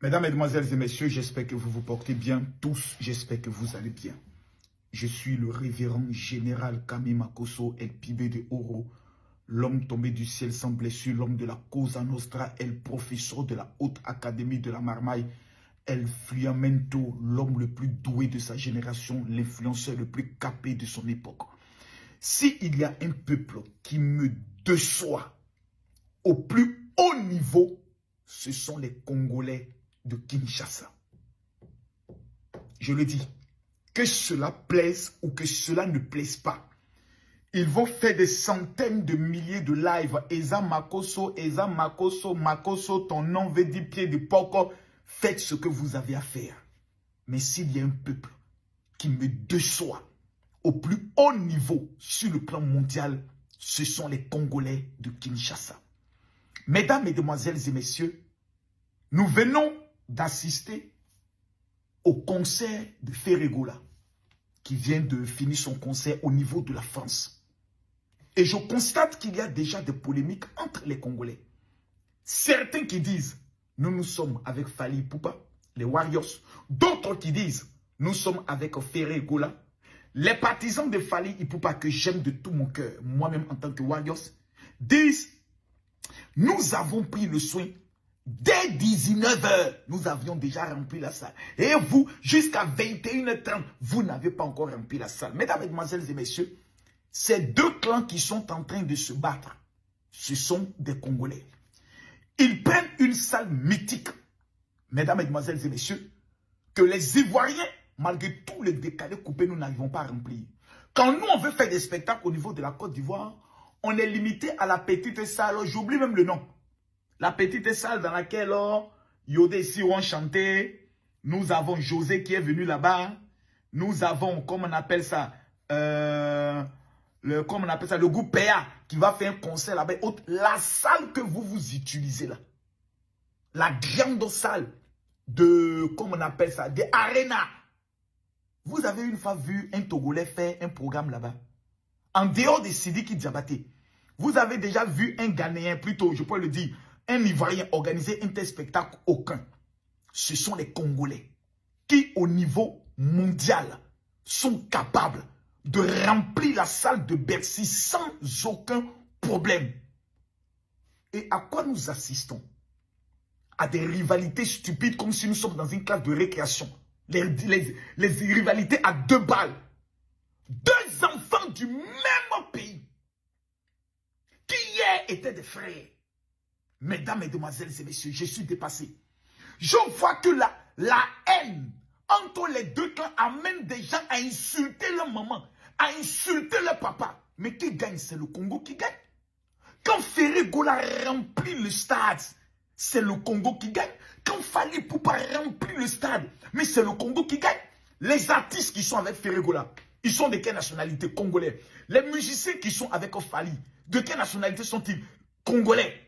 Mesdames, Mesdemoiselles et Messieurs, j'espère que vous vous portez bien tous. J'espère que vous allez bien. Je suis le révérend général Kami Makosso El Pibe de Oro, l'homme tombé du ciel sans blessure, l'homme de la Cosa Nostra, el professeur de la Haute Académie de la Marmaille, El Fliamento, l'homme le plus doué de sa génération, l'influenceur le plus capé de son époque. S'il y a un peuple qui me déçoit au plus haut niveau, ce sont les Congolais de Kinshasa. Je le dis, que cela plaise ou que cela ne plaise pas, ils vont faire des centaines de milliers de lives. Eza Makosso, Makosso, ton nom veut dire pied de porc. Faites ce que vous avez à faire. Mais s'il y a un peuple qui me déçoit au plus haut niveau sur le plan mondial, ce sont les Congolais de Kinshasa. Mesdames, Mesdemoiselles et Messieurs, nous venons d'assister au concert de Ferregola, qui vient de finir son concert au niveau de la France. Et je constate qu'il y a déjà des polémiques entre les Congolais. Certains qui disent, nous sommes avec Fally Ipupa, les Warriors. D'autres qui disent, nous sommes avec Ferregola. Les partisans de Fally Ipupa, que j'aime de tout mon cœur, moi-même en tant que Warriors, disent, nous avons pris le soin. Dès 19 h, nous avions déjà rempli la salle. Et vous, jusqu'à 21 h 30, vous n'avez pas encore rempli la salle. Mesdames, Mesdemoiselles et Messieurs, ces deux clans qui sont en train de se battre, ce sont des Congolais. Ils prennent une salle mythique, mesdames, Mesdemoiselles et Messieurs, que les Ivoiriens, malgré tous les décalés coupés, nous n'arrivons pas à remplir. Quand nous, on veut faire des spectacles au niveau de la Côte d'Ivoire, on est limité à la petite salle, j'oublie même le nom. La petite salle dans laquelle Yodé et Siron chantaient. Nous avons José qui est venu là-bas. Nous avons, comme on appelle ça, le groupe PA qui va faire un concert là-bas. La salle que vous utilisez là. La grande salle de, comme on appelle ça, des arénas. Vous avez une fois vu un Togolais faire un programme là-bas. En dehors de Sidiki Diabaté. Vous avez déjà vu un Ghanéen, plutôt, je peux le dire, un Ivoirien organiser un tel spectacle? Aucun. Ce sont les Congolais qui, au niveau mondial, sont capables de remplir la salle de Bercy sans aucun problème. Et à quoi nous assistons? À des rivalités stupides comme si nous sommes dans une classe de récréation. Les rivalités à 2 balles. 2 enfants du même pays qui hier étaient des frères. Mesdames, Mesdemoiselles et Messieurs, je suis dépassé. Je vois que la haine entre les deux clans amène des gens à insulter leur maman, à insulter leur papa. Mais qui gagne? C'est le Congo qui gagne. Quand Ferregola remplit le stade, c'est le Congo qui gagne. Quand Fally Ipupa remplit le stade, mais c'est le Congo qui gagne. Les artistes qui sont avec Ferregola, ils sont de quelle nationalité? Congolais. Les musiciens qui sont avec Fally, de quelle nationalité sont-ils? Congolais.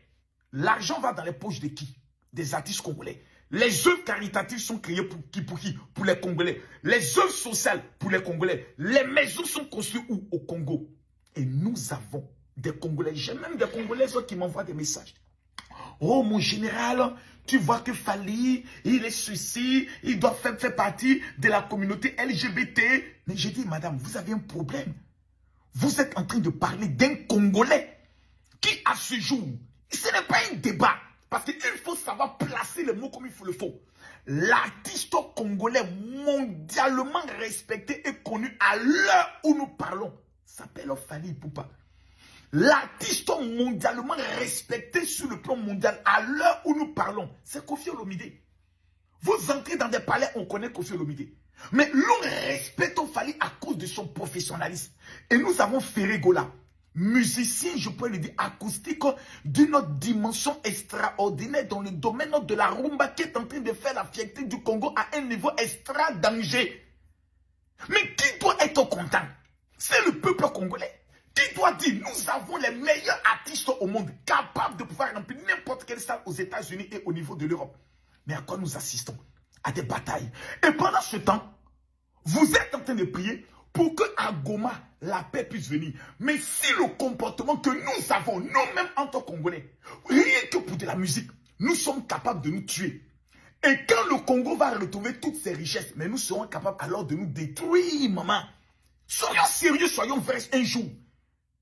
L'argent va dans les poches de qui? Des artistes congolais. Les œuvres caritatives sont créées pour qui? Pour les Congolais. Les œuvres sociales pour les Congolais. Les maisons sont construites où? Au Congo. Et nous avons des Congolais. J'ai même des Congolais qui m'envoient des messages. Oh mon général, tu vois que Fally, il est ceci, il doit faire partie de la communauté LGBT. Mais j'ai dit, madame, vous avez un problème. Vous êtes en train de parler d'un Congolais qui, à ce jour, ce n'est pas un débat. Parce qu'il faut savoir placer les mots comme il faut le faut. L'artiste congolais mondialement respecté et connu à l'heure où nous parlons s'appelle Fally Ipupa. L'artiste mondialement respecté sur le plan mondial à l'heure où nous parlons, c'est Koffi Olomide. Vous entrez dans des palais, on connaît Koffi Olomide. Mais l'on respecte Fally à cause de son professionnalisme. Et nous avons Ferregola, musicien, je peux le dire, acoustique d'une dimension extraordinaire dans le domaine de la rumba qui est en train de faire la fierté du Congo à un niveau extra danger. Mais qui doit être content? C'est le peuple congolais. Qui doit dire, nous avons les meilleurs artistes au monde capables de pouvoir remplir n'importe quelle salle aux États-Unis et au niveau de l'Europe. Mais à quoi nous assistons? À des batailles. Et pendant ce temps, vous êtes en train de prier pour que à Goma, la paix puisse venir. Mais si le comportement que nous avons, nous-mêmes en tant que Congolais, rien que pour de la musique, nous sommes capables de nous tuer. Et quand le Congo va retrouver toutes ses richesses, mais nous serons capables alors de nous détruire, maman. Soyons sérieux, soyons vrais un jour.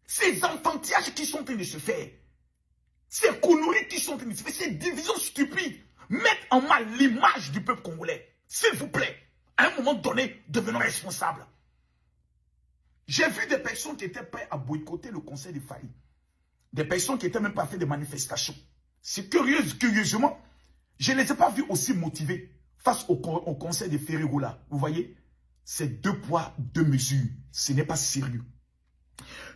Ces enfantillages qui sont en train de se faire, ces conneries qui sont en train de se faire, ces divisions stupides, mettent en mal l'image du peuple congolais. S'il vous plaît, à un moment donné, devenons responsables. J'ai vu des personnes qui étaient prêtes à boycotter le conseil de Fali. Des personnes qui n'étaient même pas fait des manifestations. C'est curieusement, je ne les ai pas vus aussi motivés face au conseil de Ferregoula. Vous voyez, c'est 2 poids, 2 mesures. Ce n'est pas sérieux.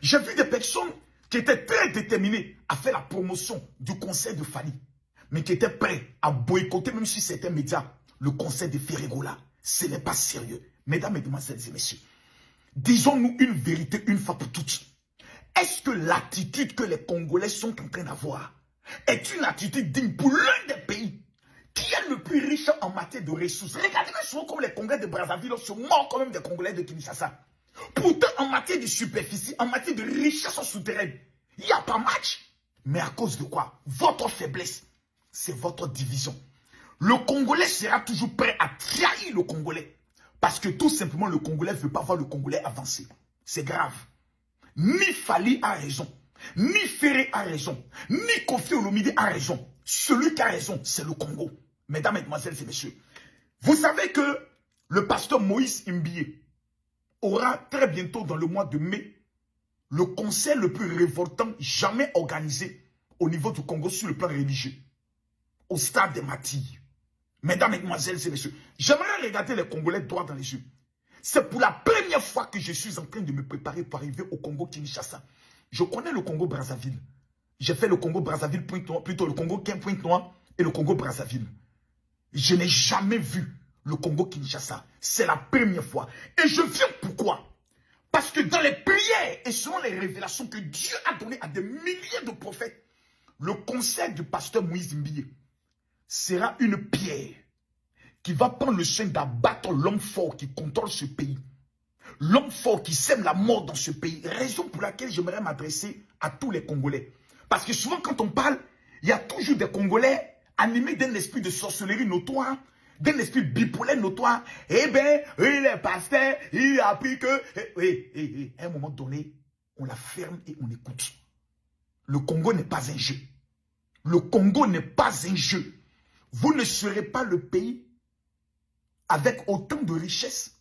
J'ai vu des personnes qui étaient très déterminées à faire la promotion du conseil de Fali, mais qui étaient prêts à boycotter, même si c'était média, le conseil de Ferregoula. Ce n'est pas sérieux. Mesdames, Mesdemoiselles et Messieurs, disons-nous une vérité une fois pour toutes. Est-ce que l'attitude que les Congolais sont en train d'avoir est une attitude digne pour l'un des pays qui est le plus riche en matière de ressources? Regardez souvent comme les Congolais de Brazzaville sont morts quand même des Congolais de Kinshasa. Pourtant, en matière de superficie, en matière de richesse souterraine, il n'y a pas match. Mais à cause de quoi? Votre faiblesse, c'est votre division. Le Congolais sera toujours prêt à trahir le Congolais. Parce que tout simplement, le Congolais ne veut pas voir le Congolais avancer. C'est grave. Ni Fali a raison, ni Ferré a raison, ni Kofi Olomide a raison. Celui qui a raison, c'est le Congo. Mesdames, Mesdemoiselles et Messieurs, vous savez que le pasteur Moïse Imbié aura très bientôt, dans le mois de mai, le conseil le plus révoltant jamais organisé au niveau du Congo sur le plan religieux, au stade des Matilles. Mesdames, Mesdemoiselles et Messieurs, j'aimerais regarder les Congolais droit dans les yeux. C'est pour la première fois que je suis en train de me préparer pour arriver au Congo-Kinshasa. Je connais le Congo-Brazzaville. J'ai fait le Congo-Brazzaville, plutôt le Congo-Pointe-Noire et le Congo-Brazzaville. Je n'ai jamais vu le Congo-Kinshasa. C'est la première fois. Et je viens pourquoi? Parce que dans les prières et selon les révélations que Dieu a données à des milliers de prophètes, le conseil du pasteur Moïse Imbié sera une pierre qui va prendre le soin d'abattre l'homme fort qui contrôle ce pays. L'homme fort qui sème la mort dans ce pays. Raison pour laquelle j'aimerais m'adresser à tous les Congolais. Parce que souvent quand on parle, il y a toujours des Congolais animés d'un esprit de sorcellerie notoire, d'un esprit bipolaire notoire. Eh bien, il est pasteur, il a appris que... À un moment donné, on la ferme et on écoute. Le Congo n'est pas un jeu. Le Congo n'est pas un jeu. Vous ne serez pas le pays avec autant de richesses,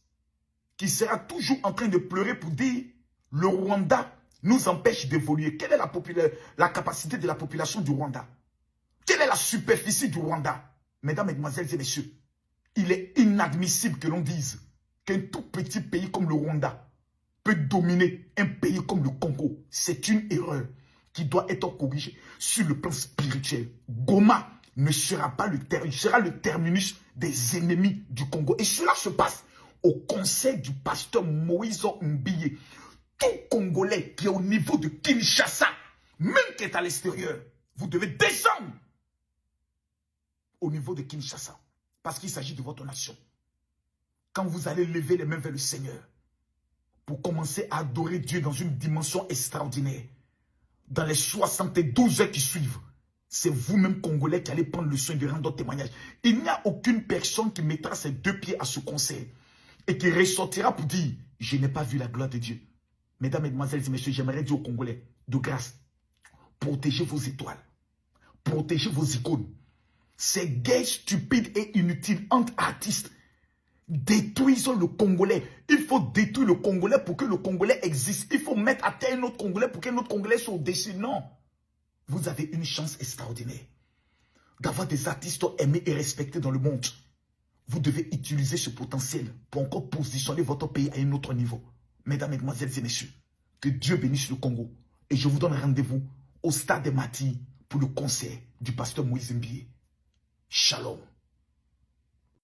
qui sera toujours en train de pleurer pour dire le Rwanda nous empêche d'évoluer. Quelle est la capacité de la population du Rwanda? Quelle est la superficie du Rwanda? Mesdames, Mesdemoiselles et Messieurs, il est inadmissible que l'on dise qu'un tout petit pays comme le Rwanda peut dominer un pays comme le Congo. C'est une erreur qui doit être corrigée sur le plan spirituel. Goma ne sera pas sera le terminus des ennemis du Congo. Et cela se passe au conseil du pasteur Moïse Imbié. Tout Congolais qui est au niveau de Kinshasa, même qui est à l'extérieur, vous devez descendre au niveau de Kinshasa. Parce qu'il s'agit de votre nation. Quand vous allez lever les mains vers le Seigneur, pour commencer à adorer Dieu dans une dimension extraordinaire, dans les 72 heures qui suivent, c'est vous-même Congolais qui allez prendre le soin de rendre témoignage. Il n'y a aucune personne qui mettra ses 2 pieds à ce conseil et qui ressortira pour dire « Je n'ai pas vu la gloire de Dieu ». Mesdames, Mesdemoiselles et Messieurs, j'aimerais dire aux Congolais, de grâce, protégez vos étoiles, protégez vos icônes. Ces guerres stupides et inutiles entre artistes détruisent le Congolais. Il faut détruire le Congolais pour que le Congolais existe. Il faut mettre à terre un autre Congolais pour qu'un autre Congolais soit au-dessus. Non. Vous avez une chance extraordinaire d'avoir des artistes aimés et respectés dans le monde. Vous devez utiliser ce potentiel pour encore positionner votre pays à un autre niveau. Mesdames, Mesdemoiselles et Messieurs, que Dieu bénisse le Congo. Et je vous donne rendez-vous au stade des Matilles pour le concert du pasteur Moïse Imbié. Shalom.